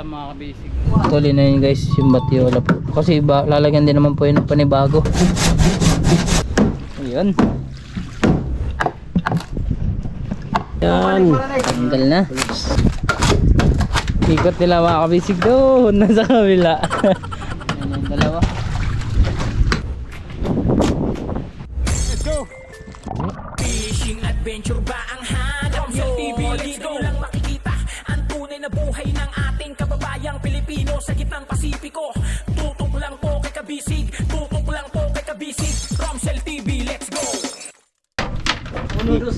pala mga kabisig. Tuloy na yun guys, yung batiola po. Kasi lalagyan din naman po yun ng panibago. Ayun. Yan. Tanggal na. Ikot nila mga kabisig doon. Nasa kabila. Yan yung dalawa. Let's go! Fishing adventure ba ang hanap nyo? Dito lang makikita ang tunay na buhay ng ating kababayang Pilipino sa gitnang Pasipiko. Tutok lang po kay Kabisig, tutok lang po kay Kabisig. Romsel TV, let's go! Unudos.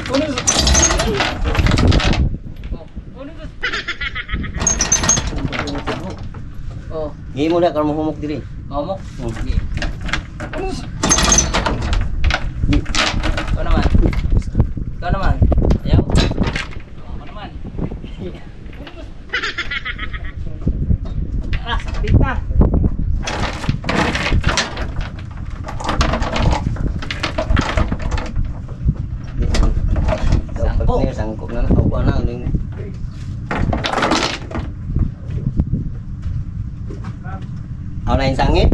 Unudos. Unudos. Oh, Ngayon mo na, karang mahumok diri. ngomok. Oh. Sige. Ikaw naman. Ikaw naman. Ayaw. Ako naman. Ah, sakit na. Sangkok. Sangkok na nakaupa na. Ako na yung sangit.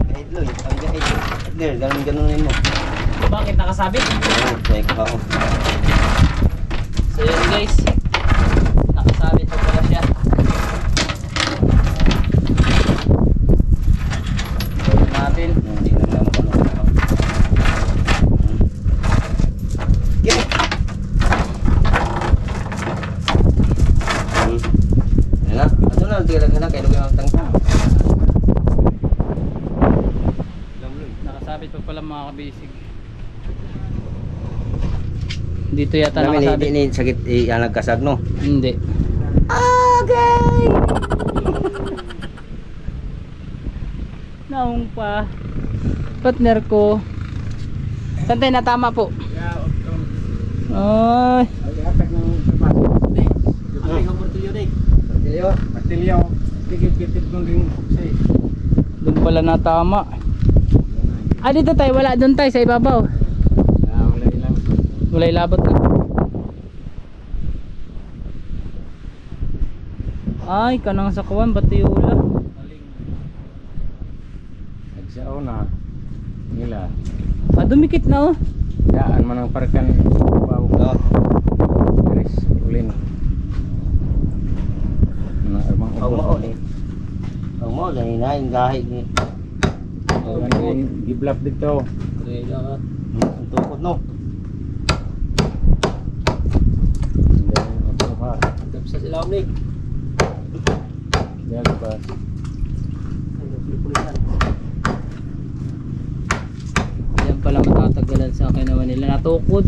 Kahit lo, ang kahit. Ganun-ganunin mo. Bakit nakasabit? Oo, check pa ako. So yun guys, nakasabit po pala siya. Gawin natin. Hindi na naman ako. Get Yan na. Ato na, tigalag na. Kaya lugay ang tangka. Nakasabit po pala mga kabisig. Dito yata Namin nakasabit. hindi sakit ang nagkasag no. Hindi. Okay. Naong pa. Partner ko. Saan tayo natama po? Ay. Doon pala natama. Ah, dito tayo. Wala doon tayo sa ibabaw. Wala ilabot na. Ay, kanang sa kawan, batiyula. Nagsaon na nila. Ah, dumikit na oh. Yaan man ang parkan bawo ka. Chris ulin. Na amang Ang mao ni. Ang mao ni naing gahig ni. Giblap dito. Ang tukod no. Sa silamig. Yan ba? Yan pala matatagalan sa akin naman nila. Natukod.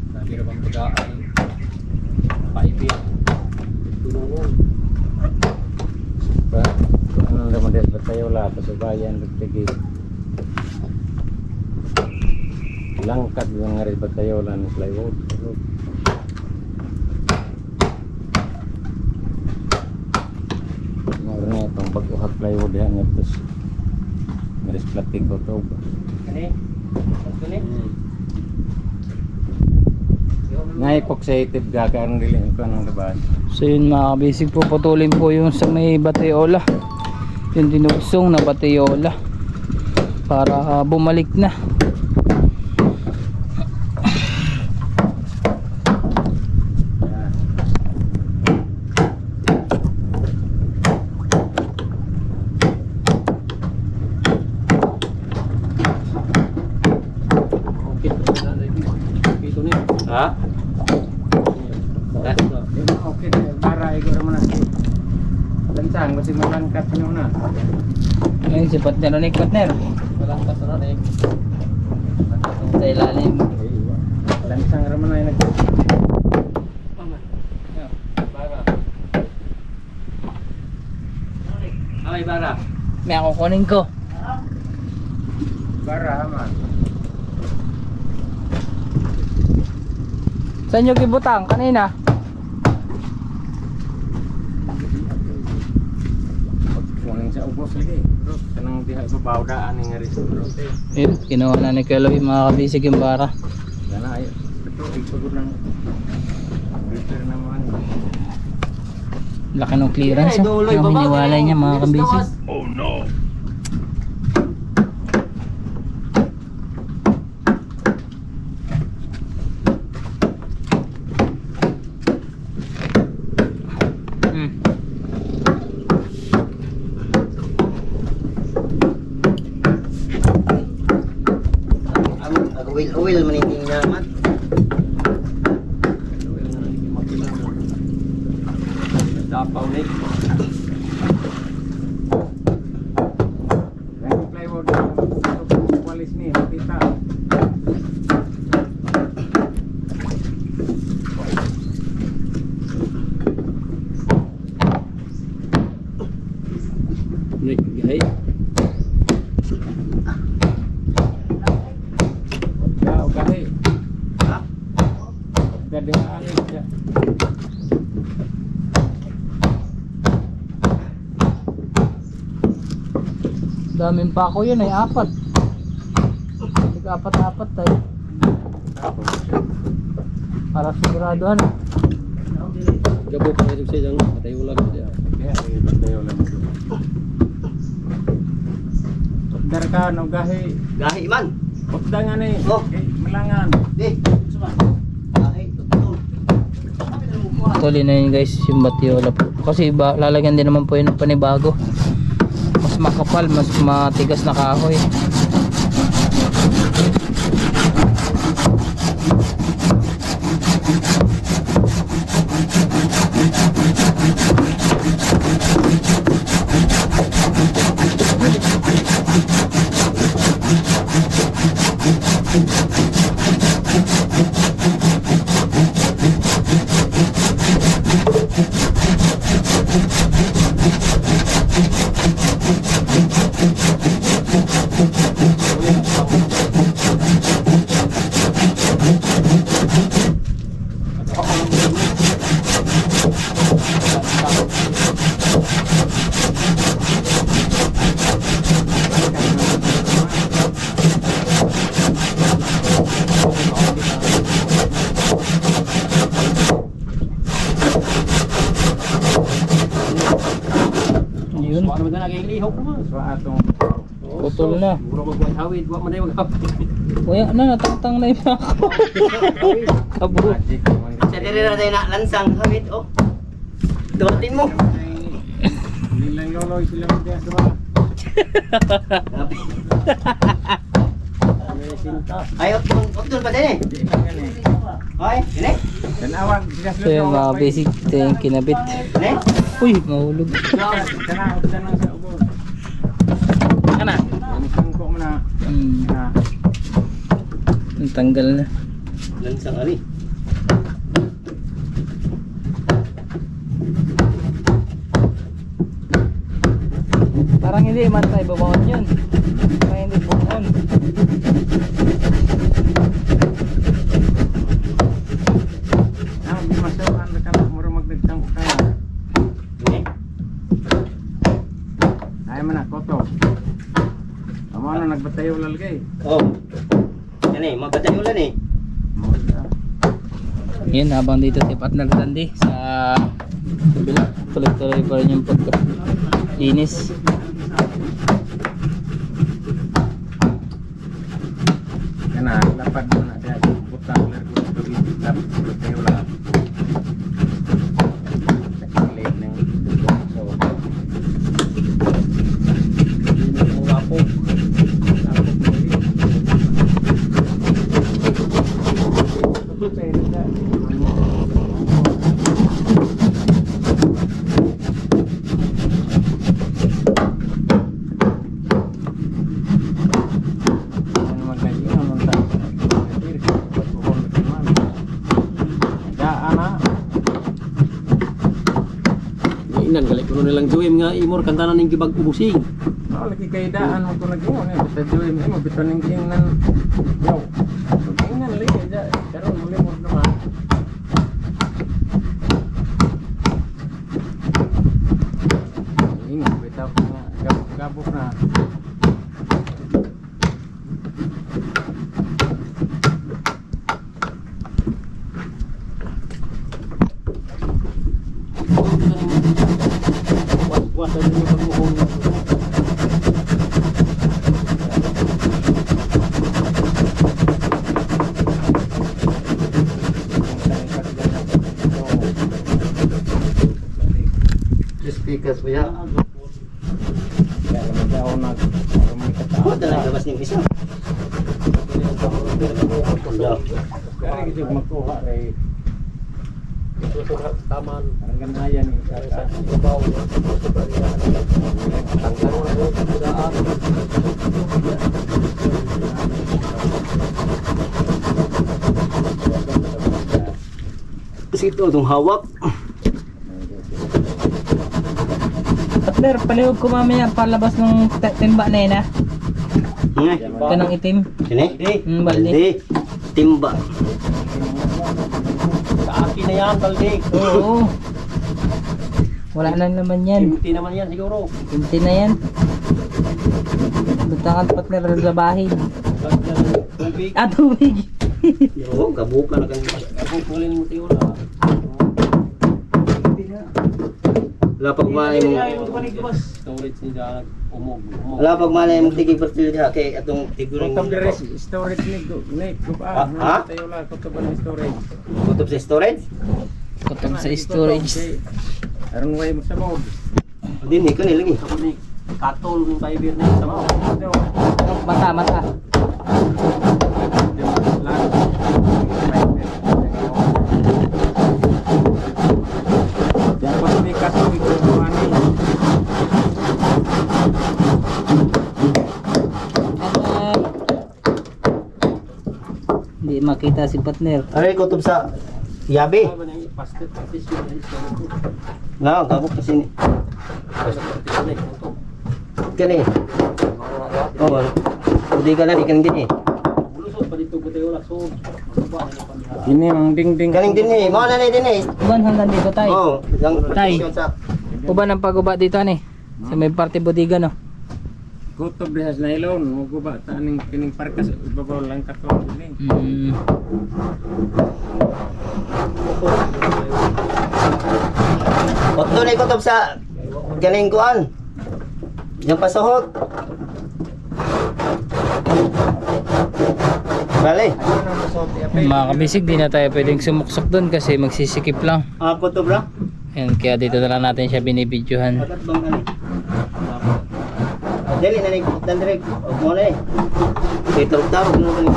Sabi ka bang pagkaan? Paibig. Ba? Ano naman din ba tayo lahat sa bayan nagtigil? Langkat yung nga rin ba tayo lang ng plywood? Meron na itong pag-uhak plywood yan tapos meron plastic ko ito. Nga epoxated gagawin rin ko ng labas. So yun mga kabisig po, putulin po yung sa may batiola. Yung dinusong na batiola. Para bumalik na. Ha? Okay, para ikaw naman na. Lansang, kasi malangkat nyo na. Ayun si partner unik, partner. Walang kasaranik. Sa ilalim. Lansang naman na yung Ay, bara. May ako kunin ko. bara man. Saan nyo gibutang kanina? Kunin sa ubos lagi. Bro, kanang diha ibabaw daan nga rin bro. Yun, kinuha na ni Keloy mga kabisig yung bara. Dana ay ito ipagod ng repair naman. Laki ng clearance ang hiniwalay niya mga kabisig. Oil maniting naman. Dapaw ni. Yung plywood walis ni kita. Nek gay. Daw gahi. Ha? Gade ani siya. Daming pa ako yun ay apat. Apat-apat tayo. Para siguraduhan. Gabo pa ito siya jang patay ulag dia. Kaya ay batayo lang ito. Dar ka no gahi. Gahi man. Pagdangan ni. Oh. Malangan. Di. Suma. Gahi betul. Tuloy na yun guys yung batiola po. Kasi lalagyan din naman po yun ng panibago. Mas makapal, mas matigas na kahoy. Yun, Ano man naging lihok mo? So atong putol na. Muro magwahawid, wa man ay maghapon. Wala na, natatang na yun ako. Abo. magic naman. Sa diri na tayo na lansang hawid oh. Dumating mo. Hindi lang loloy sila mga sa mga. Ay, otun pa din eh. Hindi lang yan eh. Ay, ini. Tanawag sila So yung mga basic ito yung kinabit. Ini. Uy, mahulog. Tanawag tanang sa ubos. Ano? Isang ko mo na. Na. Ang tanggal na. Lansang ali. Parang hindi man tayo babawon yun. Parang hindi buon. Ah, masawaan na ka muro magdagtang ka. Ini. Ay man na koto. Amo na nagbatayo lalgay. Oh. Ini, mabatay ulan eh. Yan, habang dito si Partner Dandy sa kabila. Tuloy-tuloy pa rin yung pagka-linis. Kana lapad mo na siya putang ler ko tuloy tapos batayo lang. Takilid ng so. Ini mo wapo. Inan gali kuno nilang juwim nga imor kantanan ning gibag ubusing. Lagi kay daan mo ko nag-iwan eh. Basta joy mo bitaw ning ingnan. Yo. Ingnan lagi ja karon muli mo naman. Sabog na. Wasa din yung pag-uhong. Speakers mo yan. Kaya naman daw may kataas. Huwag na labas ng isa. Kaya kasi magkuha rin. Ito sa taman. Parang ganayan yung sa Ibabaw. Tangkaro na doon. Pagdaan. Kasi ito itong hawak. Partner, palihog ko mamaya palabas ng timba na yun ha. Ito ng itim. Sini? Balde. Timba. Sa akin na yan, balde. Oo. Wala na naman yan. Timti naman yan siguro. Pinti na yan. Butangan partner labahin. Tubig. Ah, tubig. Oo, gabuka na ganyan. Gabukulin mo tayo na. Wala pag malay mo. Storage niya umog. Wala pag malay mo tigig pertil niya kay atong tiguring. Kutob dire storage ni Ha? Ha? Tayo lang kutob ng storage. Kutob sa storage? Kutob sa storage. Aron way mo sa mob. Din ni kanil lagi. Tapos ni katol ng fiber na sa mo. Mata, mata. Yan po ni kaso ito ani. Hindi makita si partner. Aray kutob sa yabi. Na, gabok kasi ni. Kani. Oh, hindi ka na ikan gini. Ini ang dingding. Kaning din ni, mo na din ni. Uban hanggang dito tayo. Oh, yang Tay. protection sa. Uban ang paguba dito ni. Sa may parte bodega no. Kutob diha sa nylon, mo guba ta ning kining parkas ibabaw lang kato ini. Otto na kutob sa kaning kuan. Yang pasuhot. Bale. Mga kabisig, di na tayo pwedeng sumuksok doon kasi magsisikip lang. Ah, kutob ra. Yan, kaya dito na lang natin siya binibidyohan. Atat bang ani? Dali na ni kutob direk. Og mo na ni. Ito tawag no ni.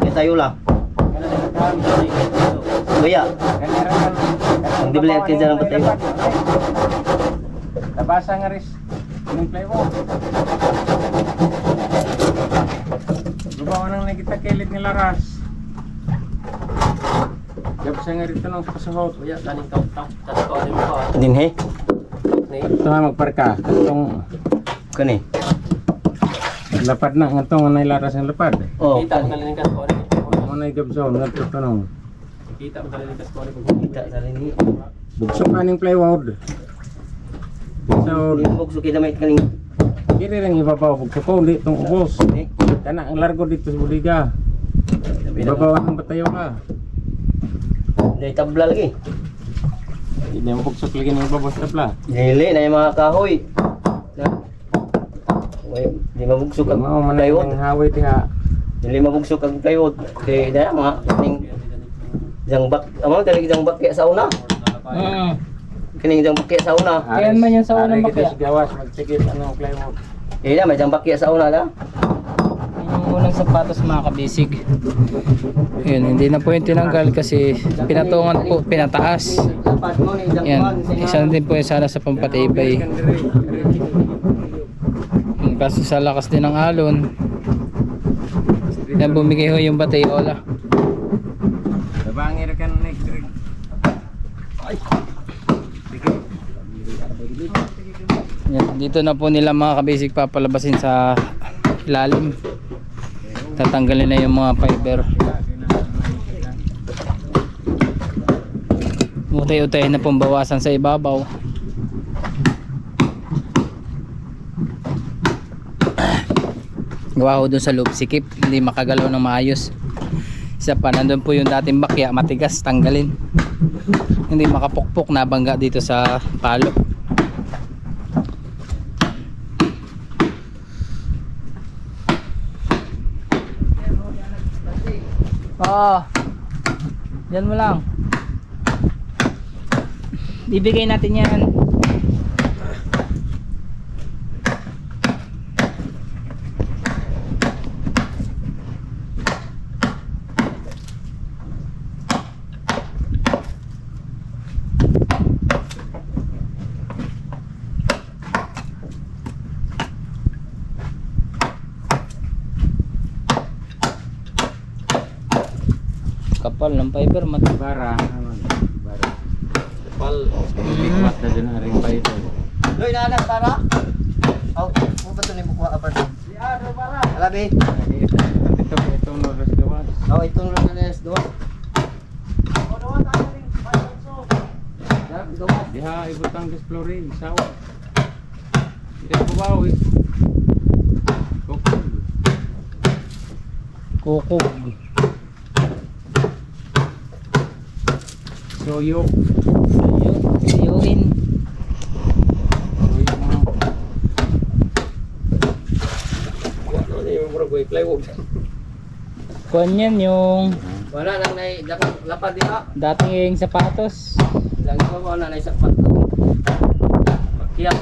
Kita yula. Baya. Ang dibli at kinsa ng patay. Nabasa nga ris. Ning plywood. Gubawa nang nakita kilit ni Laras. Gab sa nga rito ng pasahot. Baya kaning tato ani mo ba? Din he. Ni Ito nga magparka. Itong kani. lapad na nga itong anay Laras ang lapad. Oh, kita kalining kas ko ni. Mo na igabsaw nga ito tanong. Kita kalining kas ko ni. Kita kalining. Bugsok aning plywood. So, Ni bugso kita may kaning. kiri rin ibabaw. Bugsok ko, hindi itong ubos. Ni. Kana ang largo dito sa budiga. Ibabaw ang batayo ka. Dai tabla lagi. Hindi mo bugsok lagi ng ibabaw sa tabla. Dili na yung mga kahoy. Uy, di mabugsok ang Mao man plywood. ang haway diha. Dili mabugsok ang plywood. Kaya na mga kaning jangbak. Amo dali jangbak kaya sa una. Kining jangbak kaya sa una. Kaya man yan sa unang bakya. Sa gawas, magsikip ang plywood. Eh na may jangbak kaya sa una la. Yung unang sapatos mga kabisig. Yun, hindi na po yung tinanggal kasi pinatungan po, pinataas. Yan, isa na din po yung sana sa pampatibay. Kaso sa lakas din ng alon, yan bumigay ho yung batayola. Tabangir ka na next week. Yan, dito na po nila mga kabisig papalabasin sa ilalim. Tatanggalin na yung mga fiber. Utay-utay na pong bawasan sa ibabaw. gawa ho dun sa loob sikip, hindi makagalaw ng maayos. Isa pa, nandun po yung dating bakya, matigas, tanggalin, hindi makapukpok, nabangga dito sa palo. Oo, yan mo lang, ibigay natin yan. Kapal ng fiber, Bara, ano, bara. Pal. Likwat na din ang ring pa ito. Loy na anak para. Aw, mo ba to ni bukuha apart? Si Aro para. Alabi. Ito no ras gawas. Aw, itong lang na S2. Diha ibutang displore, sawa. Ito babaw eh. Kokol. kukog. Soyo. Siyuin. Soyo mo. Ano ni mo bro, plywood. Kuan yan yung Wala lang nay lapad diha. dating sapatos. Lang ko wala nay sapat. Pakiyak.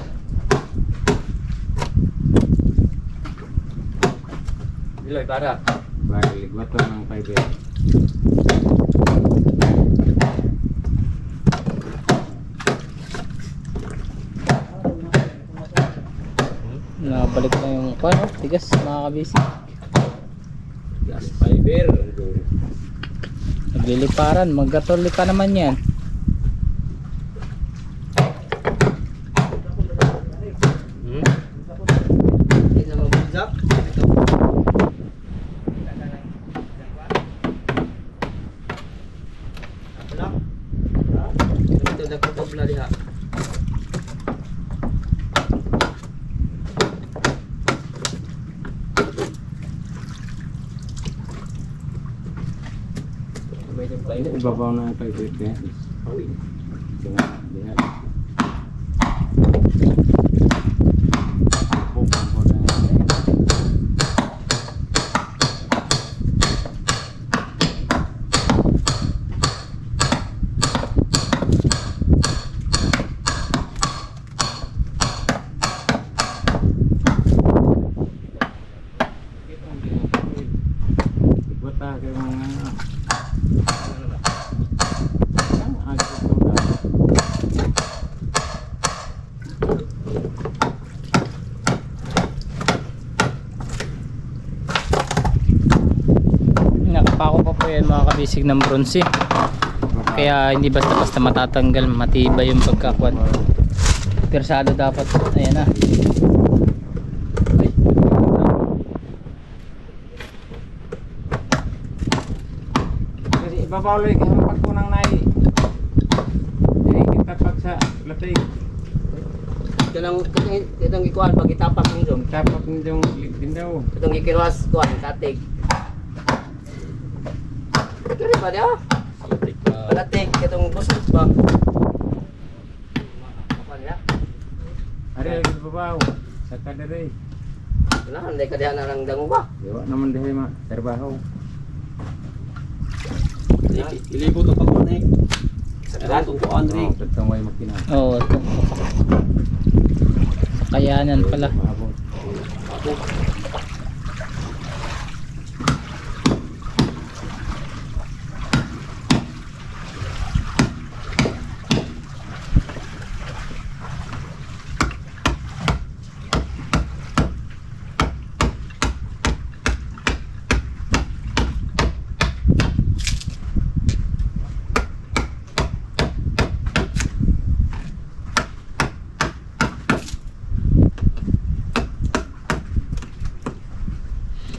Diloy para. Bara likwat ng fiber. Nabalik na yung kuan, oh, tigas mga kabisi. Gas fiber. Nagliliparan, magkatuli pa naman yan. Hindi na mabulsak. Ito. Wala. Ito na kutubla diha. May yung plywood. Ibabaw na ang fiber kaya. Diha. Diha. Pupang ko na. Ibuta kay mga agad ko na. Nakapako pa po yan mga kabisig ng bronze. Kaya hindi basta-basta matatanggal, matibay yung pagkakuan. Persado dapat. Ayan na. Kasi ibabaw lang ang pagkunang nai. Jadi kita paksa latay. Itong ikuan pag itapak nito. Tapak nitong dindaw. Itong ikiruas kuan katig. Kaya ba dia? Palatik itong busog ba? Kuan ya. Ari lagi ibabaw. Sa kadere. Wala hindi ka diha na lang dango ba? Yawa naman dihay ma trabaho. Ilibo to pag kuan eh. Sa kanto kuan ri. Katong way makina. Oo, ito. Kayanan pala. Maabot.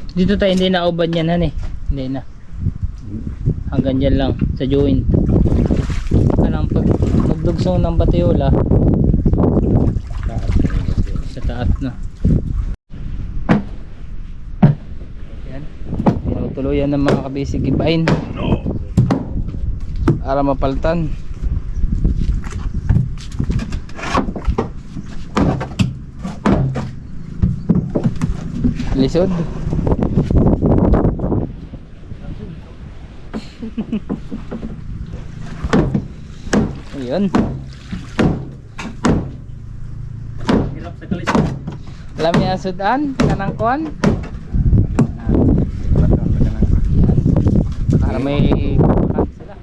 Dito tayo hindi na uban yan han eh. Hindi na. Hanggang dyan lang sa joint. Anong pag magdugsong ng batiola sa taas na. tuluyan ng mga kabisig ibain para mapaltan. Lisod. Ayun. Hirap sa kalisod. Alam niya sudan kanang kuan para may pakan sila.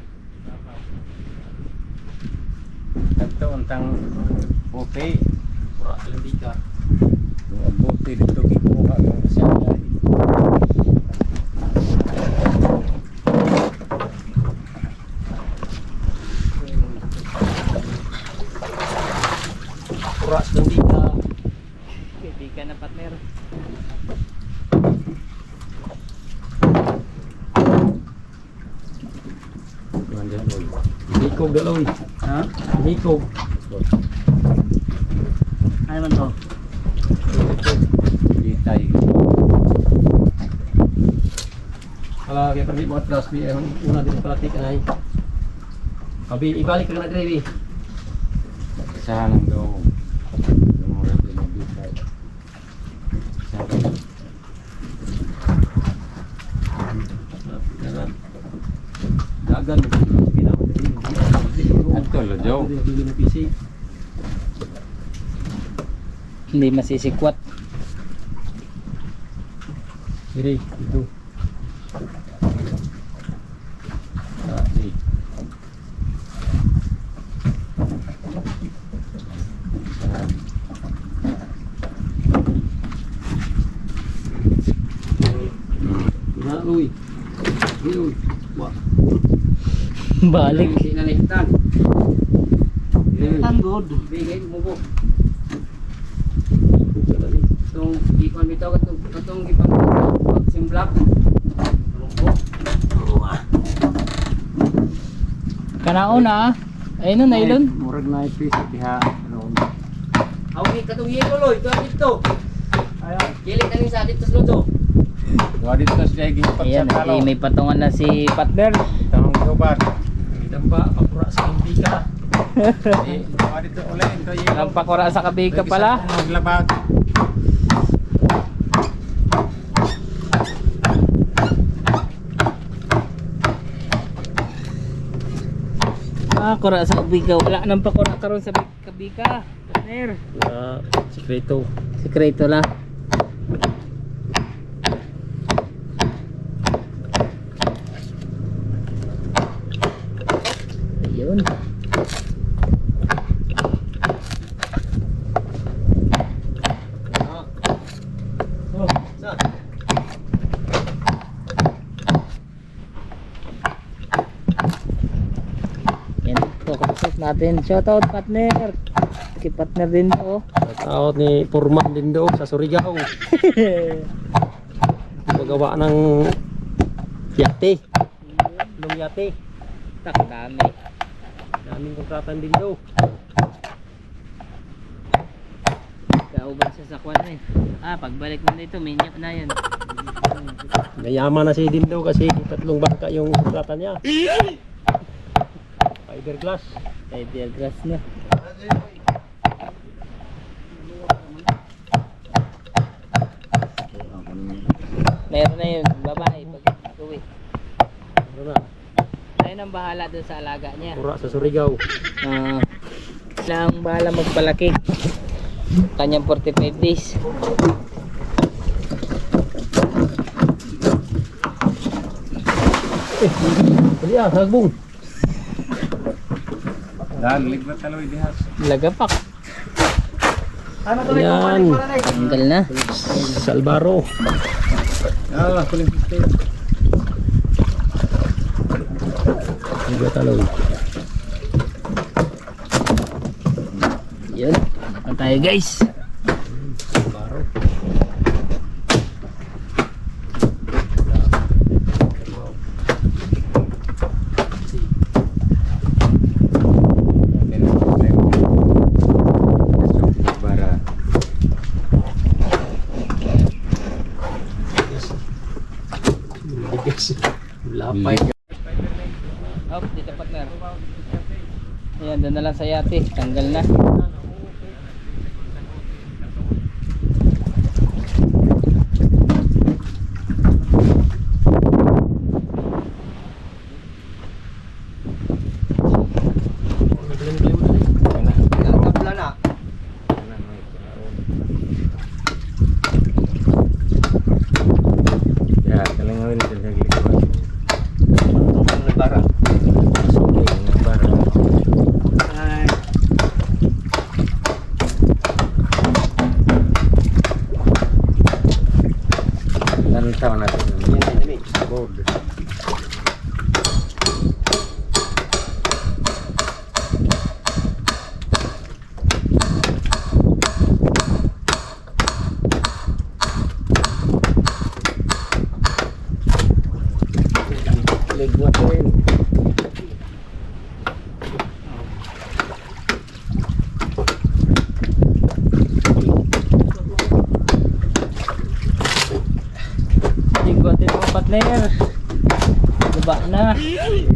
Ito untang buti. Pura lang di ka. Ang buti dito kikuha ng kasama. Pura lang di ka. Hindi ka na partner. Hikog daloy. Ha? Hikog. Ay man to. Ditay. Kalau kaya pergi buat kelas bi una din palatik ay. Abi ibalik ka na dire bi. Isa lang daw. Lumura din ng ditay. Dagan ginawa din. Ato lo daw. Dili na PC. Hindi masisikwat. Dire itu. Na lui. Lui. Wah. Balik. Sinalitan. Tanggod. Bigay mo po. Itong ipon bitaw katong ipon simblak. Kanao na. Ayun na ilon. Murag na ipis diha. Awi katong yelo loy, to dito. Ayan, kili kani sa dito sa luto. Wa dito siya gipat Ayan, sa talo. may patungan na si partner. Tang gubat. Itamba kapura sa hindi ka. Wa dito ulit ito yelo. Nagpakura sa kabika pala. Maglabag. Kura sa kabika. Wala nang pakura karon sa kabika. Partner. Sikreto. Sikreto la. Ayun. Oh, sa. Yan. So, kapasok natin. Shoutout partner. Kay partner din to. Tawag ni Purman din do sa Surigao. Magawa ng yate. Long yate. Tak dami. Daming kontratan din do. Kauban sa sakwan eh. Pagbalik mo dito, minyo na yan. Mayaman na si Dindo kasi 3 bangka yung kontratan niya. Fiberglass. Ideal grass na. Meron na yun, babae pag uwi. Ano na? Tayo nang bahala dun sa alaga niya. Pura sa Surigao. Sila ang bahala magpalaki. Kanyang 45 days. Dali hagbong. Dan libat taloy diha. Lagapak. Yan. Tanggal na. Salbaro. Kuling piste. Liga taloy. Yun. Ano tayo guys? Salbaro. Bara. Bigas. Lapay. Hop, dito partner. Ayan, doon na lang sa yate. Tanggal na. Tabla na. Ya, kalingawin din sa gilid. Tungkol na bara. Masukin ng bara. Ay. Lantaw natin. Yan ay dami. Board. Ligwat rin. Tinggotin mo partner. Diba na. Ayun,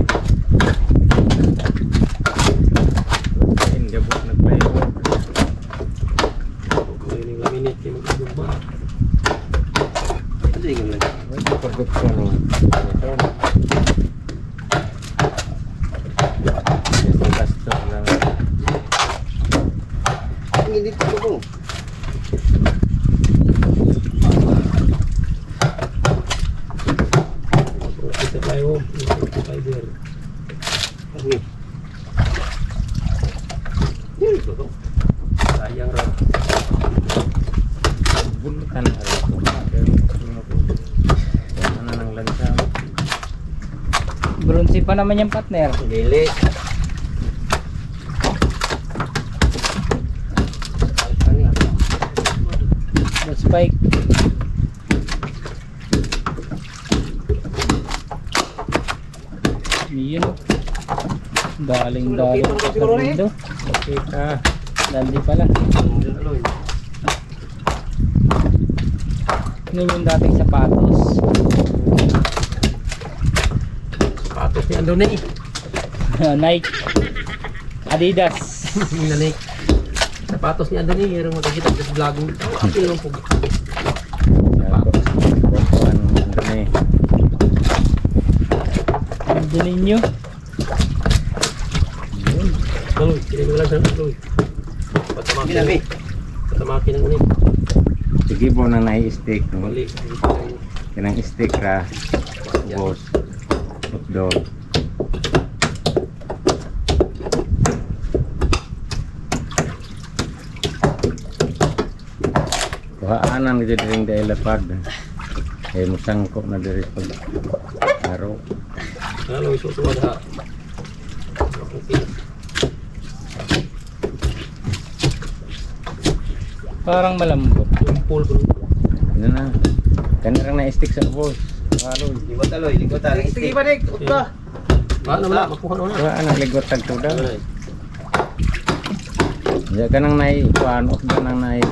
gabot nag-plywood. Laminate kayo mag-gumba. Sige lang. Ito production ng ito. Ito gasto lang. Ang hindi ko po. Ito tayo. Ito fiber. Okay. Yan ito to. Sayang raw. Bulutan na rin. Ano nang lansa? Bronze pa naman yung partner. Lili. The spike. Yun. Daling dito. Kita. Dali pala. Yun yung dating sapatos. Patos ni Andone. Nike. Adidas. Nani. Sapatos ni Andone. Yung magkakita sa vlog mo. Kapil lang po. Ganda ninyo. Tuloy. Hindi mo lang sa tuloy. Patamakin. Patamakin ng ulit. Sige po na nai-stick. Mali. Kinang stick ra. Boss. Hotdog. Kuhaanan dito rin dahil lapad. Eh musangko na diri pag araw. Ano isusuwa na. Okay. Parang malambot. Yung pool ko. Ano na? Kanirang na-stick sa boss. Halo. Ligot aloy. Ligot aloy. Sige pa dik. Utla. Ano na? Makuha na. Kuhaan ang ligot tag tuda. Ya kanang nai kuhaan of kanang nai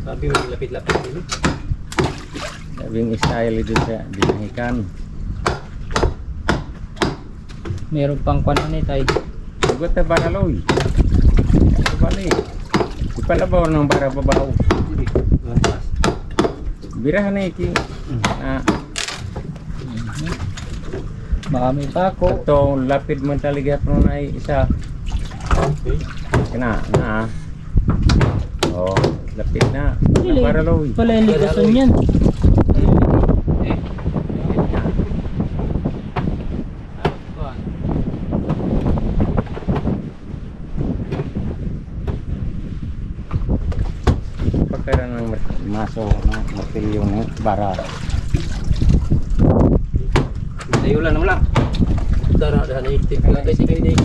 Sabi mo lapit-lapit dito. sabing style dito sa dinahikan. Meron pang kwan ni tay. Ligot ta baraloy. Balik. Ipalabaw ng bara babaw. Birahan na iki. Baka may pako. Ito lapid mo talaga pero na isa. Okay. Kena na. Oh, lapid na. Dili. Baraloy. Pala yung ligason yan. Pagkaroon ng maso na martilyo ng bara. Dayulan naman lang. Dara dah na itik lang kasi kini.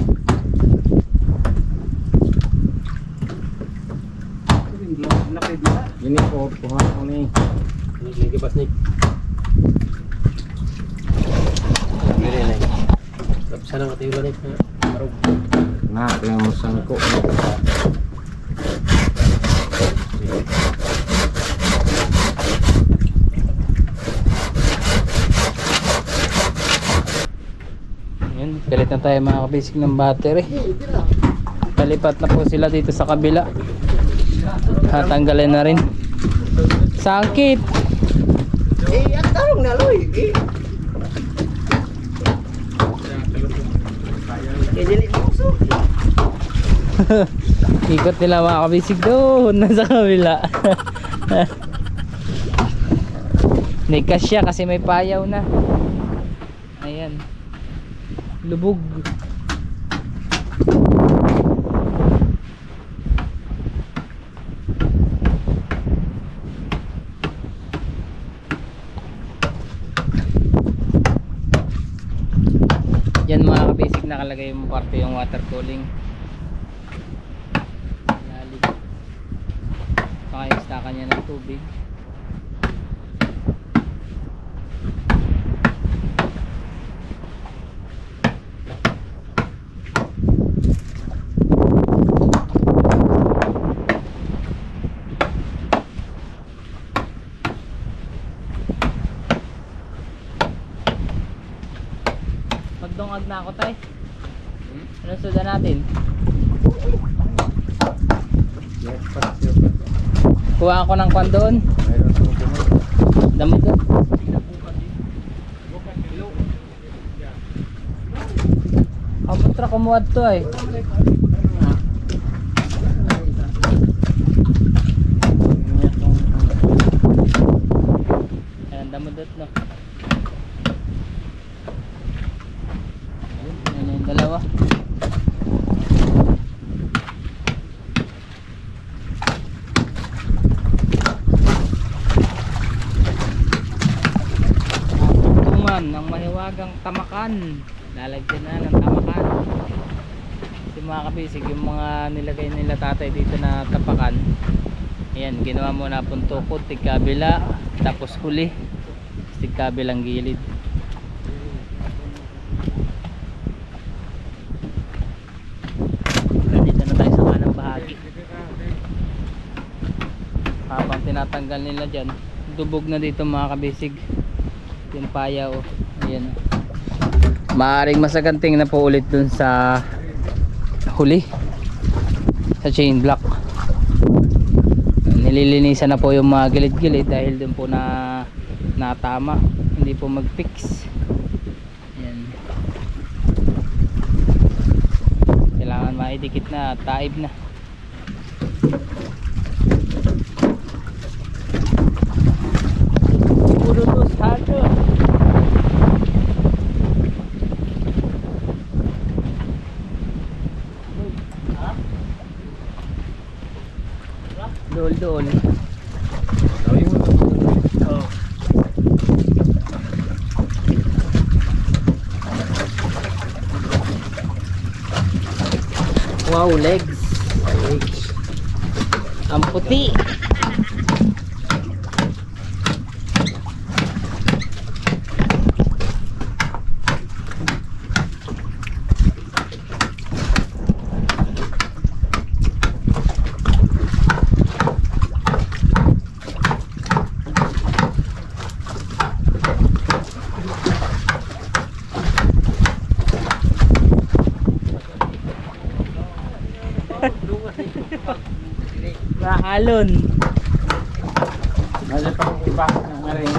Ini po kuha ko ni. Ini ke pas ni. Dire na. Tapos sana ka dayulan ni. Marog. Na, kaya mo sangko. Pilit na tayo mga kabisig ng battery. Palipat na po sila dito sa kabila. Tanggalin na rin. Sakit. At tarong na loy. Dili mo so. Ikot nila mga kabisig doon. Nasa kabila. Nikas siya kasi may payaw na. Ayan. Lubog. Yan mga kabasic, nakalagay yung parte yung water cooling. Lalig. Pakayustakan niya ng tubig. Magdungag na ako tay. Anong sudan natin? Kuha ako ng kwan doon. Dami doon. Kamutra kumuhat to ay. Ayan, dami doon no. Ayan yung dalawa. Ng mahiwagang tamakan, lalagyan na ng tamakan. Yung mga kabisig, yung mga nilagay nila tatay dito na tapakan, ayan, ginawa mo na puntukot, tigkabila, tapos huli tigkabilang gilid. Dito na tayo sa kanang bahagi. Habang tinatanggal nila dyan, dubog na dito mga kabisig yung payaw. Ayan. Maaring masaganting na po ulit dun sa huli sa chain block. Nililinisan na po yung mga gilid-gilid dahil dun po na natama, hindi po mag-fix. Ayan. Kailangan maidikit na, taib na. Puro to sado. Dool. Wow, legs. Ang puti. Alon. Nasa pag-ipak ng aring.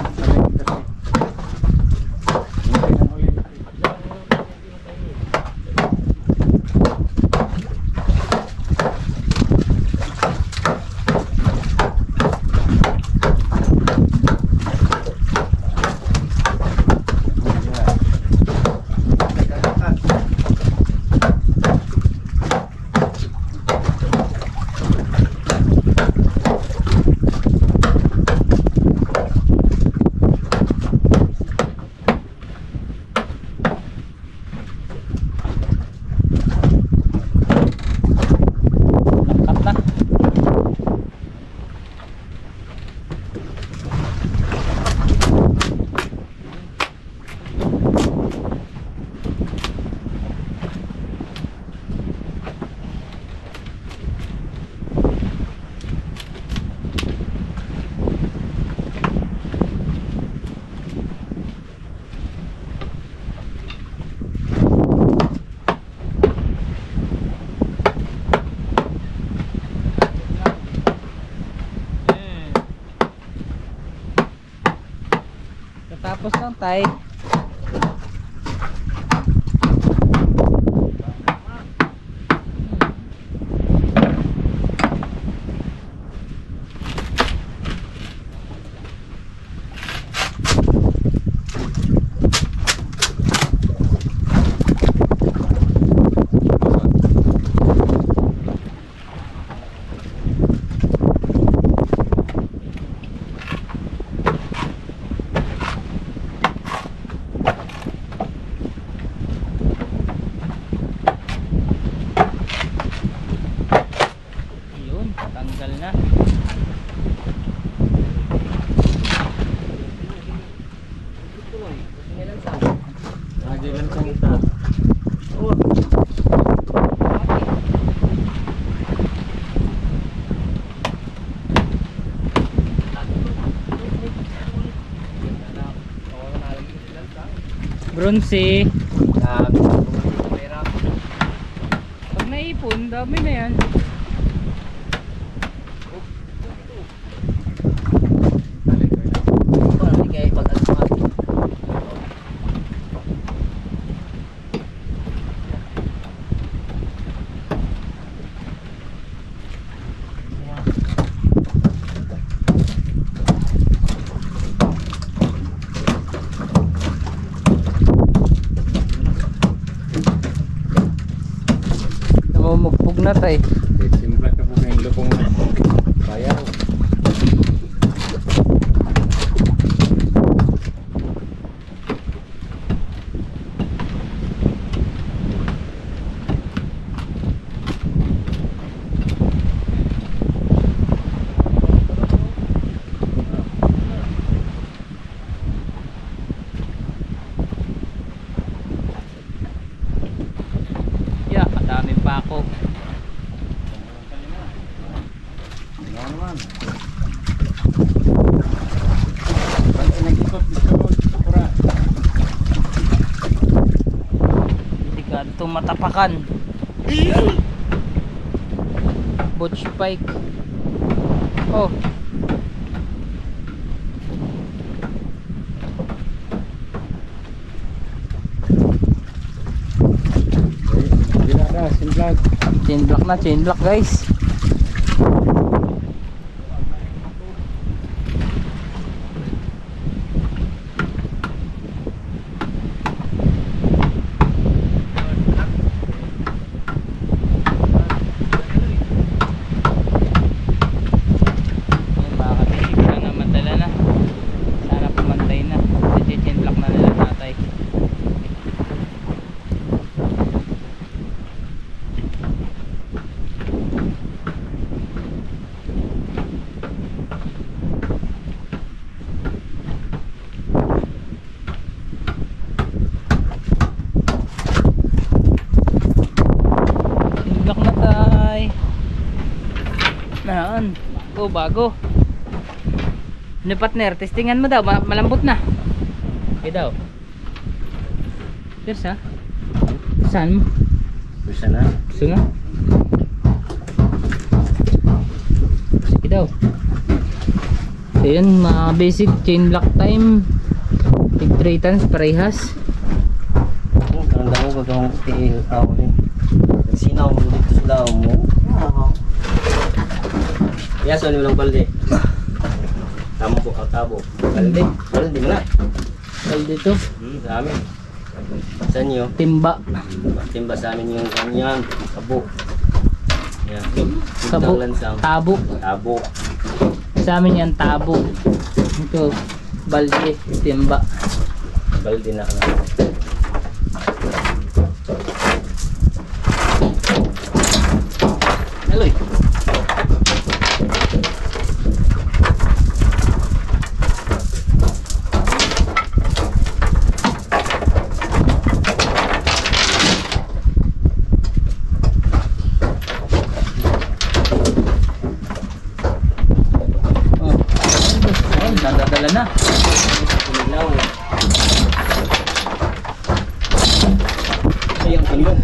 Tapos lang tay. Yun, tanggal na. Lagi lang sa ito. Bronze. Pag naipon, dami na yan. Namumugpog na tay. Simplat ka po kayong lupong bayaw. Yeah, kadaming pako. Ano naman? Pag nag-ikot dito, pura. Hindi ka ito matapakan. Butch pike. Oh. Gila na, simplat. Chain block guys. Yan, mga kabisig na naman dala na. Sana pumantay na. Chain block na nila tatay. Sinlock na tay. Naan. Oh, bago. Ano partner? Testingan mo daw. Malambot na. Okay daw. Cheers ha. Saan mo? Bisa na. Gusto na? Sige daw. So yun, mga basic chain block time. Tig 3 tons parehas. Ang damo ko kung tao din. Sinaw mo dito sa daw mo. Yes, ano lang balde. Tamo ko tabo. Balde. Balde na. Tawag dito. Sa amin. Sa inyo. Timba. Timba sa amin yung kanyan. Tabo. Yan. Tabo. Lansang. Tabo. Tabo. Sa amin yan tabo. Ito. Balde. Timba. Balde na. Aloy. Nadadala na. Tuminaw. Ayang tindong.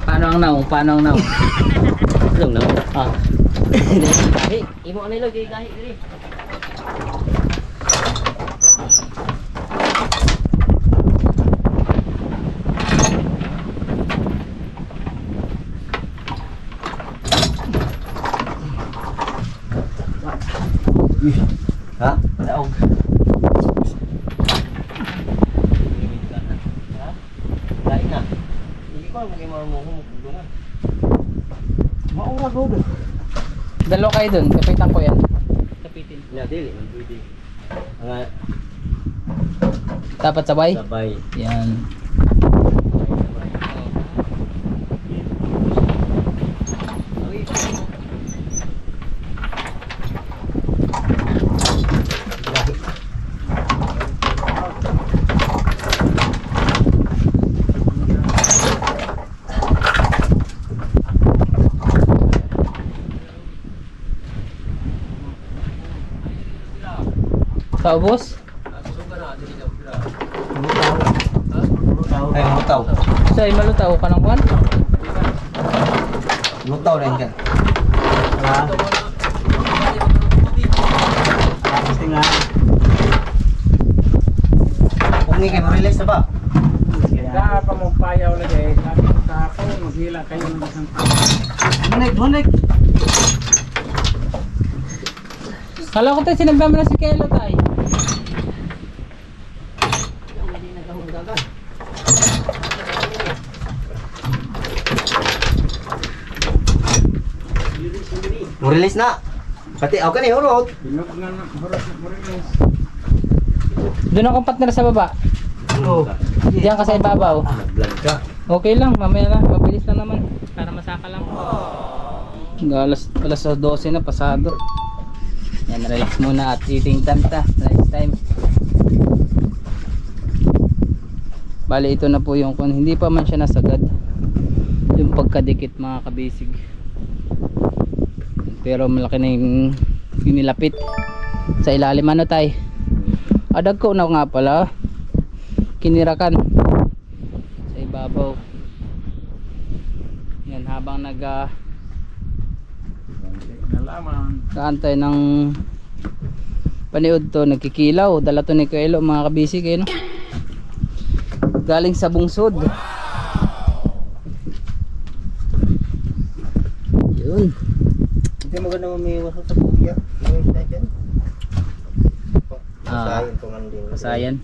Paano Paano ang naong? Paano ang naong? Long na. Ah. Gahi, imo ano lagi gahi diri. Ha? Daog. Gahi na. Hindi ko mo mo dungan. Maura go. Dalawa kayo dun. Kapitan ko yan. Kapitin. Na dili man pwede. Nga Dapat sabay? sabay. Yan. Paubos? Ay mutaw. Sa malutaw ka ng kwan? Mutaw rin ka. Kasi nga. Kung ni kayo release na ba? Kaya pa mo payaw lagi. Sabi ko kahapon, maghila kayo ng isang tao. Hunik. Kala ko tayo sinagba mo na si Kelo tayo. Release na. Pati ako ni hurot. Binog na huros na murilis. Doon ako partner sa baba. Oo. Diyan ka sa ibabaw. Nag-vlog ka. Okay lang, mamaya na. Mabilis na naman. Para masaka lang. Alas 12 na pasado. Yan, relax muna at eating time ta. Next time. Bali ito na po yung kung hindi pa man siya nasagad. Yung pagkadikit mga kabisig. Pero malaki na yung nilapit sa ilalim. Ano tay? Adag ko na nga pala. Kinirakan sa ibabaw. Yan habang Nalaman. kaantay ng paniod to, nagkikilaw. Dala to ni Kuelo mga kabisig eh, no? Galing sa bungsod. Yun. Hindi maganda mamiwas sa kuya. May isda dyan. Ah, Pasayan po man din. Pasayan.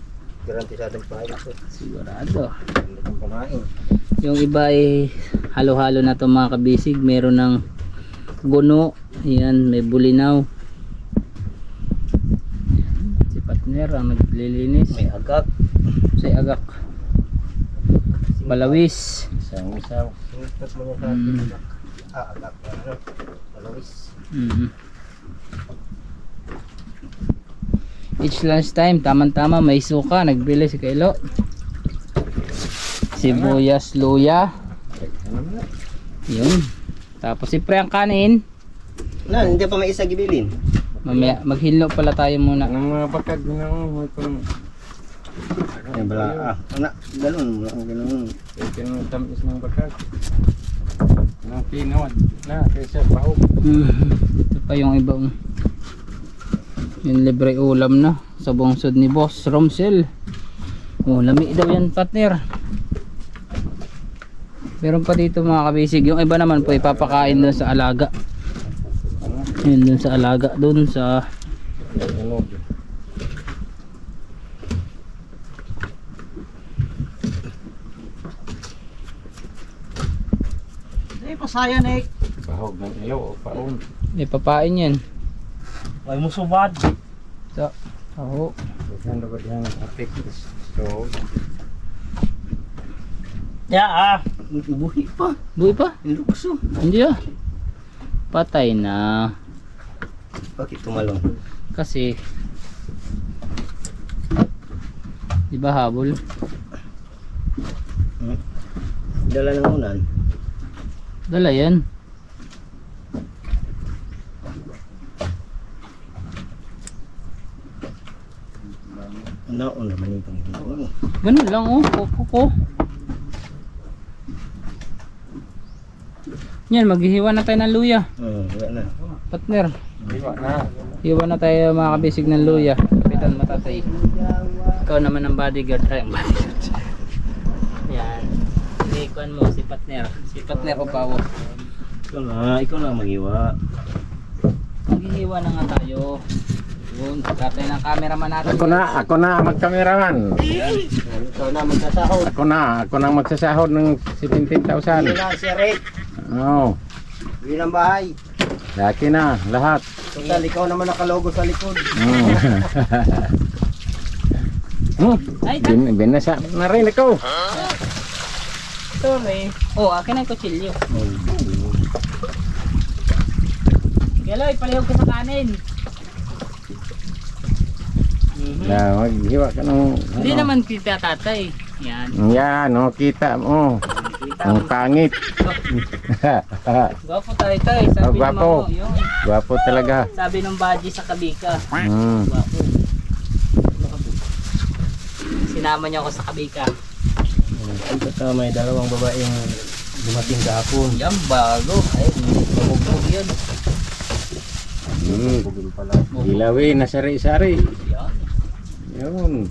Garantisadong pahay ito. Sigurado. Hindi kong kumain. Yung iba ay halo-halo na to mga kabisig. Meron ng guno. Ayan, may bulinaw. Si partner ang naglilinis. May agak. Si agak. Balawis. Isang-isang. Sinipot mo niya sa atin. Agak. Palawis. Each lunch time, tamang-tama may suka. Nagbili si Kailo. Sibuyas, luya. Yun. Tapos siyempre ang kanin. Na, hindi pa may isa gibilin. Mamaya, maghilo pala tayo muna. Ang mga bakad ng itong Ay, bala. Anak, ganun mo lang. Ganun. ito ng tamis ng bakad. Ng pinod na kaysa bahog. Ito pa yung ibang yung libre ulam na sa bungsod ni Boss Romsel. Oh, lami daw yan partner. Meron pa dito mga kabisig. Yung iba naman po ipapakain doon sa alaga. Yun doon sa alaga. Doon sa Ay, pasayan eh. Bahog ng ilaw o paon. ipapain yan. Ay, musubad. So, oh. Ano ba diyang apik? So, Ya, buhi pa. Buhay pa? Lukso. Hindi ah. Patay na. Bakit tumalon? Kasi di ba habol? Dala ng unan. Dala yan. Naon naman yung panghihingi. Ganun lang oh. Kuko. Yan, maghihiwa na tayo ng luya. Wala na. Partner, Iwa na. hiwa na tayo mga kabisig ng luya. Kapitan Matatay. Ikaw naman ang bodyguard. Ay, ang bodyguard. Yan. Ikuan mo si partner. Si partner Opawo. Ikaw na maghiwa. Maghihiwa na nga tayo. Yun, tatay ng cameraman natin. Ako na mag-cameraman. Ikaw na magsasahod. Ako na magsasahod ng 17,000. Yun na si Rick. Oo. Yun ang bahay. Laki na, lahat. Total, ikaw naman nakalogo sa likod. Ay, Binasa na rin ikaw. sorry. Oh, akin ang kutsilyo. Geloy, palihog ka sa kanin. Na, maghiwa ka ng... Hindi naman kita tatay. Yan. Yan, kita mo. Ang pangit. Gwapo tayo tayo. Sabi Oh, ni gwapo. Mamo, yun. Gwapo talaga. Sabi ng badge sa Kabika. Mm. Gwapo. Sinama niya ako sa Kabika. Ito may dalawang babaeng dumating kahapon. Yan, bago. Ay, bubog yun. Dilawin na sari-sari. Yan. Yun.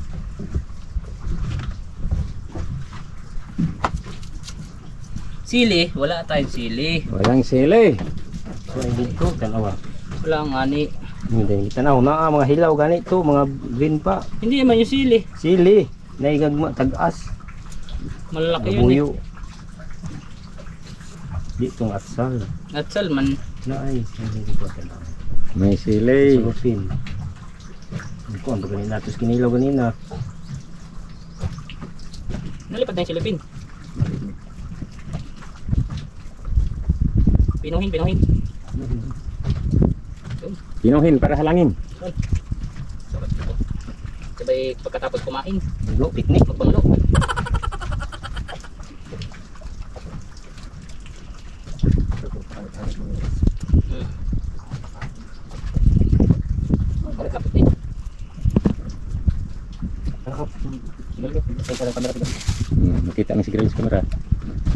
Sili, wala tayong sili. Walang sili. So, hindi ko, tanawa. Wala ang ani. Hindi, tanaw na mga hilaw ganito, mga green pa. Hindi naman yung sili. Sili, naigagma, tag-as, Malalaki yun eh. buyo. Ditong atsal. At salman. Na ay, hindi ko tanaw. May sili. Sarupin. Hindi ko, ano ganina, tapos kinilaw ganina. Nalipad na yung silipin. Pinuhin. Pinuhin para halangin. Sabay pagkatapos kumain. Buyo, picnic. Magbanglo. Balik kapit din. Makita ng sigarilyo sa kamera.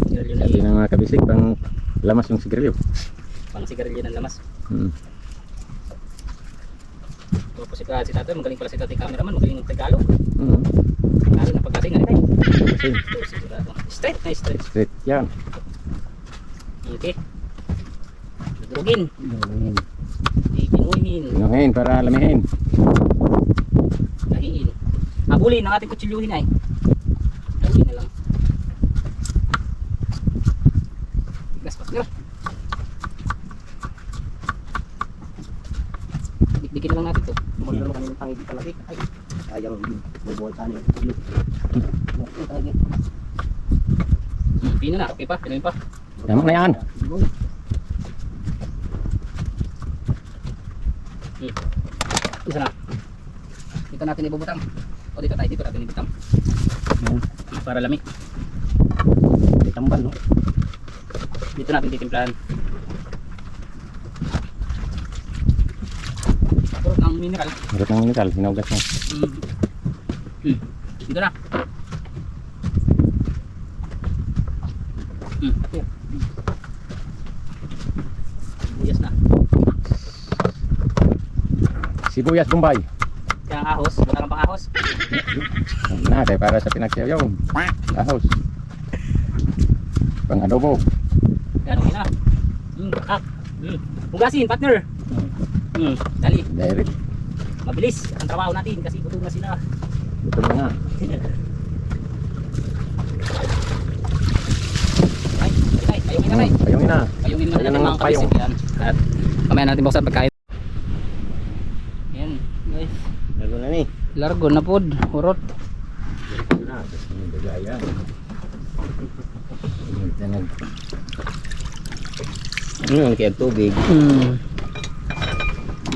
Sigarilyo na Sabi ng mga kabisig, pang lamas yung sigarilyo. pang sigarilyo ng lamas. Mm. Tapos si tatay, magaling pala si tatay cameraman, magaling mag-Tagalog. Mm. Lalo na pagkasing nga tayo. Kasi, Straight na straight. straight yan. Okay. Durugin. Ipinuhin. Pinuhin para lamihin. Lahiin. Habulin ang ating kutsilyuhin ay. Habulin na lang. Gas partner. Dikdikin na lang natin to. Magdalo kanina tangigi palagi. Ay, sayang bubuhay tayo. Pino na. Okay pa. Pinuhin pa. Tama na yan. Isa na. Dito natin ibubutang. O dito tayo. Dito natin ibutang. Para lamig. Tambal, no? Dito natin titimplahan. Puro ng mineral. Hirap ng mineral, hinugas mo. Dito na. Here. Yes na. Sibuyas Bombay. Kaya ang ahos. Buta kang pang ahos. Na, kaya para sa pinagsiyaw yun. Ahos. Pang adobo. Yan, okay na. Hugasin, partner. Dali. Direct. Mabilis ang trabaho natin kasi gutom na sila. Ito na nga. Ay, payungin na tayo. Payungin na. Payungin muna natin Ayan ang mga payong. kabisip yan. At mamaya natin buksan pagkain. Yan, guys. Lalo na ni. Largo na pod, urot. Ano kaya tubig?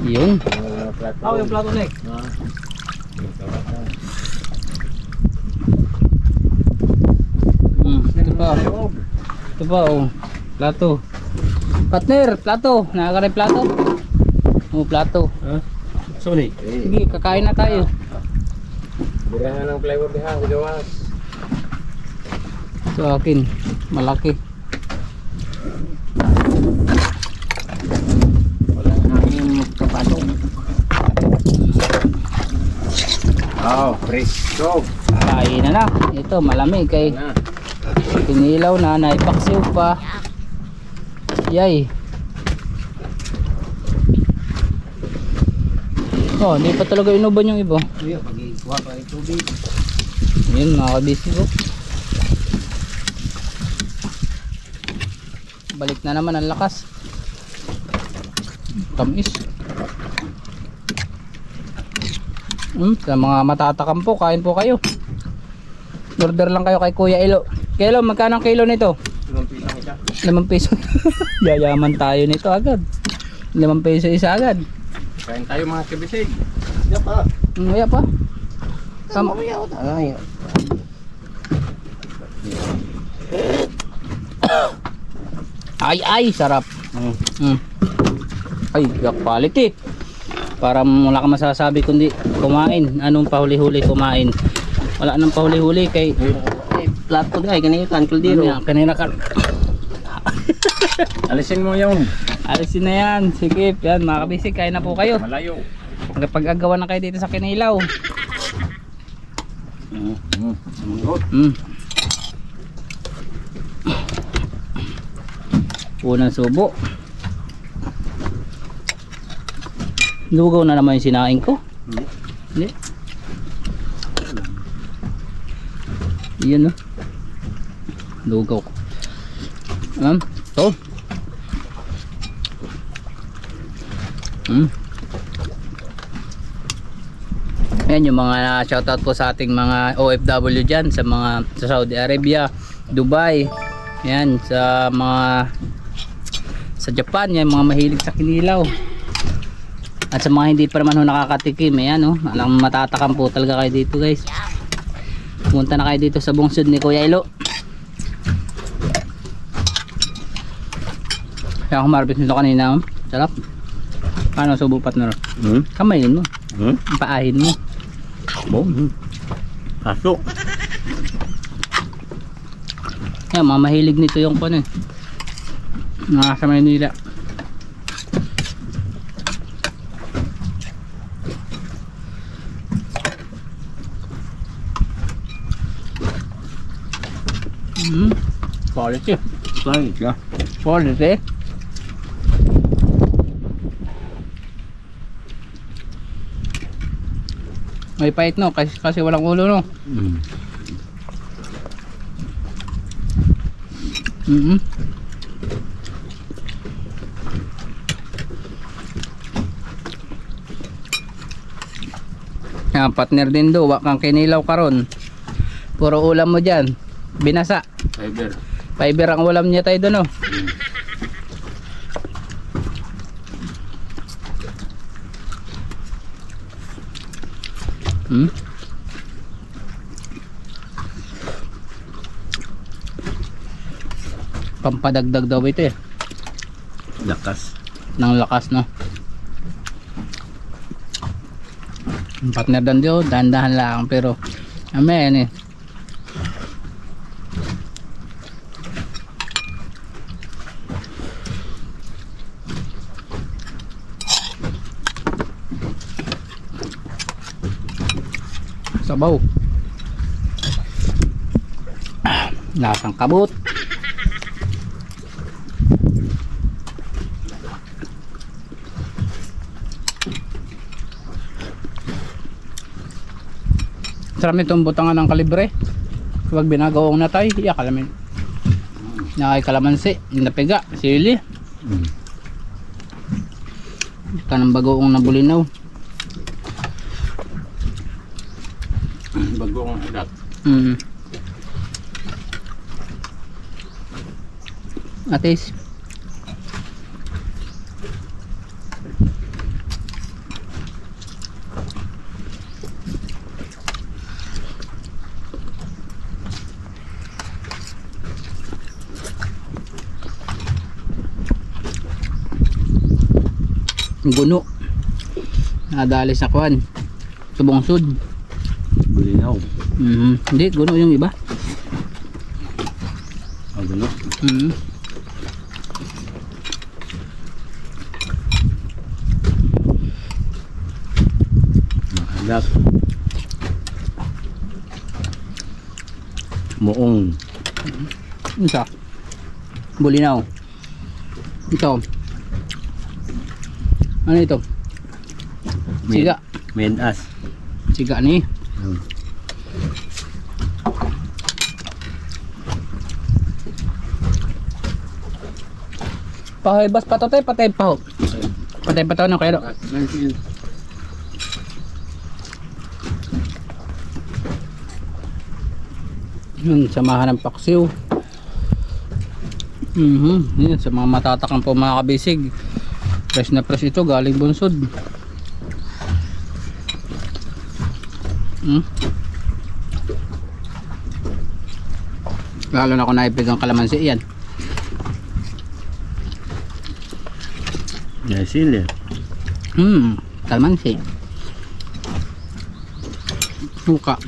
Yun. Yung plato na eh. Ito pa. Ito pa oh. Plato. Partner, plato. Nakakaray plato. Oh, plato. Sorry. Sige, kakain na tayo. Birahan ng flavor behind sa gawas. Sa akin, malaki. Presto. Kain na na. Ito, malamig kay Na. pinilaw na, naipaksiw pa. Yay. Oh, hindi pa talaga inuban yung iba. Kuya, pag-iwa pa yung tubig. Yun mga kabisig ko. Balik na naman ang lakas. Tamis. Sa mga matatakam po, kain po kayo. Order lang kayo kay Kuya Ilo. Kilo, magkano ang kilo nito? 5 piso. Yayaman tayo nito agad. 5 piso isa agad. Kain tayo mga kabisig. Yan pa. Kaya pa. Tama. Ay, Ay, sarap. Ay, yak quality. Para wala ka masasabi kundi kumain. Anong pahuli-huli kumain? Wala nang pahuli-huli kay plato ay kanina kan kuldiro. kanina ka. Alisin mo yung Alisin na yan. Sige, yan mga kabisig, kain na po kayo. malayo. Pag-agawan na kayo dito sa Kinilaw. Unang subo. Lugaw na naman yung sinaing ko. Hindi. Iyan, no? Lugaw ko. Ito. Ayan yung mga shoutout po sa ating mga OFW dyan sa mga sa Saudi Arabia, Dubai, ayan sa mga sa Japan, yan mga mahilig sa kinilaw. At sa mga hindi pa naman ho nakakatikim, ayan oh, alam matatakam po talaga kayo dito guys. Pumunta na kayo dito sa bungsod ni Kuya Ilo. Kaya ako marbis nito kanina, oh. Sarap. Paano subupat na rin? Kamayin mo. Paahin mo. Pasok. Yan, mga mahilig nito yung ano eh. Mga sa Manila. Quality. Quality. May pait no kasi walang ulo no. Yan, partner din do, wak kang kinilaw karon. Puro ulam mo diyan. Binasa. Fiber ang ulam niya tayo doon, no? Pampadagdag daw ito eh. Lakas. Ng lakas, no? Ang partner doon diyo, dahan-dahan lang pero amen eh. Sabaw. Lasang kabut. Sarap nitong butangan ng kalibre. Kapag binagaong na tayo, iya kalamin. Nakay kalamansi, napiga, sili. Kanang bagoong na bulinaw. Bagong hadat. Atis. Guno. Nadali sa kwan. Subong-sud. Bulinaw. Hindi, guno yung iba. Guno. Hadak. Muong. Isa. Bulinaw. Ito. Ano ito? Siga. Menas. Siga ni. Pahoy bas patay patay paho. Patay pataw na kayo. Yun, samahan ng paksiw. Yun, sa mga matatakang po mga kabisig. Fresh na fresh ito, galing bunsod. Lalo na kung naipig ang kalamansi yan. Sili. Kalamansi. Suka.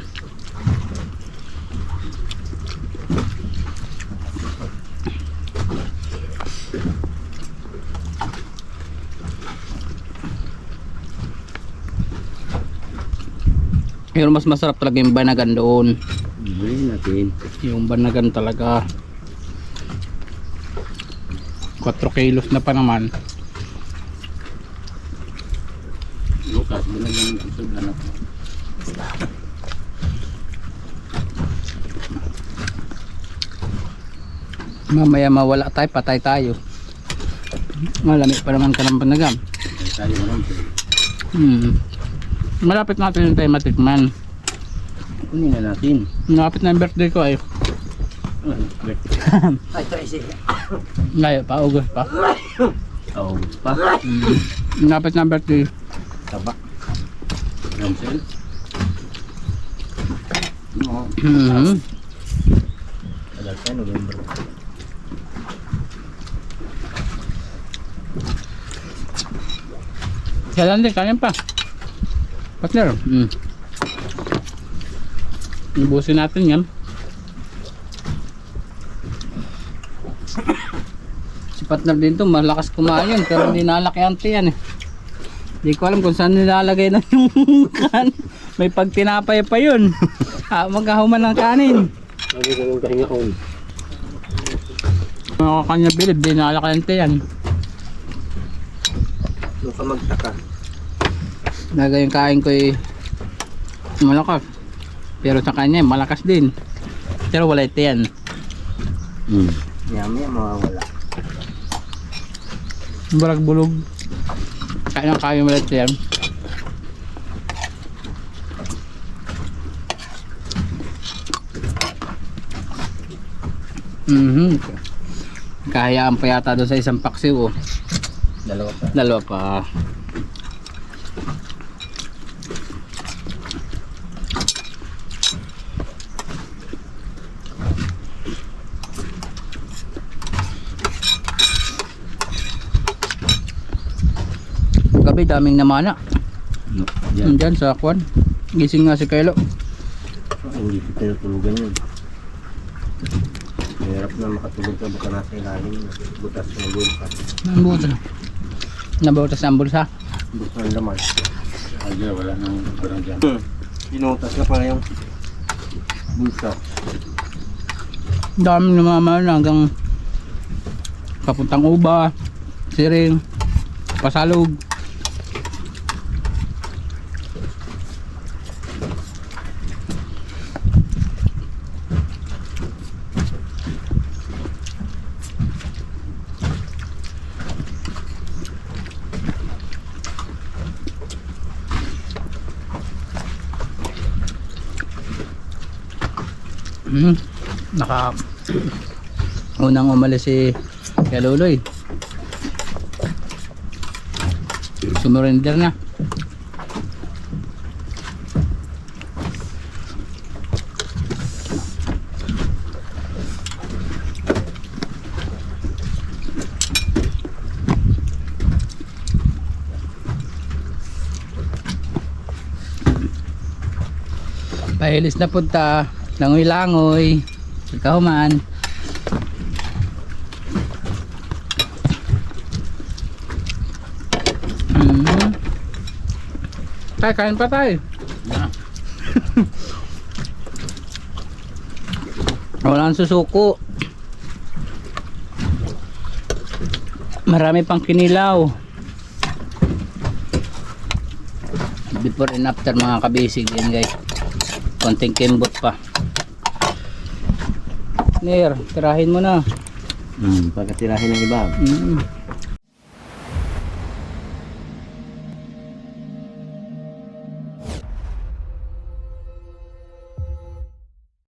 Pero mas masarap talaga yung banagan doon. Bili natin. Yung banagan talaga 4 kilos na pa naman. Bukas, binagyan ng usog anak. Mamaya mawala tayo, patay tayo. Malamig pa naman ka ng banagan. Tayo naman. Malapit natin yung tayo matikman. Kunin na natin. Malapit na yung birthday ko ay. Ay, ito isa. Ngayon pa, August pa. Oh, pa. Malapit na yung birthday. Taba. Ramsel. No. Adal tayo, November. Kailan din, kanin pa. Partner. Ibusin natin yan. Si partner din to, malakas kumain pero hindi nalaki ante yan eh. Hindi ko alam kung saan nilalagay na yung kan. May pagtinapay pa yun. Magkahuman ng kanin. Sabi ko yung kahingaon. Mga kanya bilib, di nalaki ante yan. Doon ka magtaka. Lagay yung kain ko malakas. Pero sa kanya malakas din. Pero wala ito yan. Yami, mawawala. Barag bulog. Kaya ng kain wala ito yan. Kahayaan pa yata doon sa isang paksiw oh. Dalawa pa. Dalawa pa. Gabi daming namana. Yan. Diyan sa kwan. Gising nga si Kylo. Hindi ko tinutulugan yun. Mahirap na makatulog ka baka nasa ilalim. Butas ng bulsa. Nabutas. Nabutas ang bulsa. Butas ng laman. Ay, wala nang parang dyan. Pinutas na pala yung bulsa. Daming namamana hanggang papuntang Uba, Siring, Pasalog. Naka unang umalis si Kaluloy. Sumurrender na. Pahilis na punta. Langoy-langoy. Ikahuman. Kain pa tayo. Walang susuko. Marami pang kinilaw. Before and after mga kabisig yan guys. Konting kimbot pa. Nir, tirahin mo na. Pagkatirahin ng iba.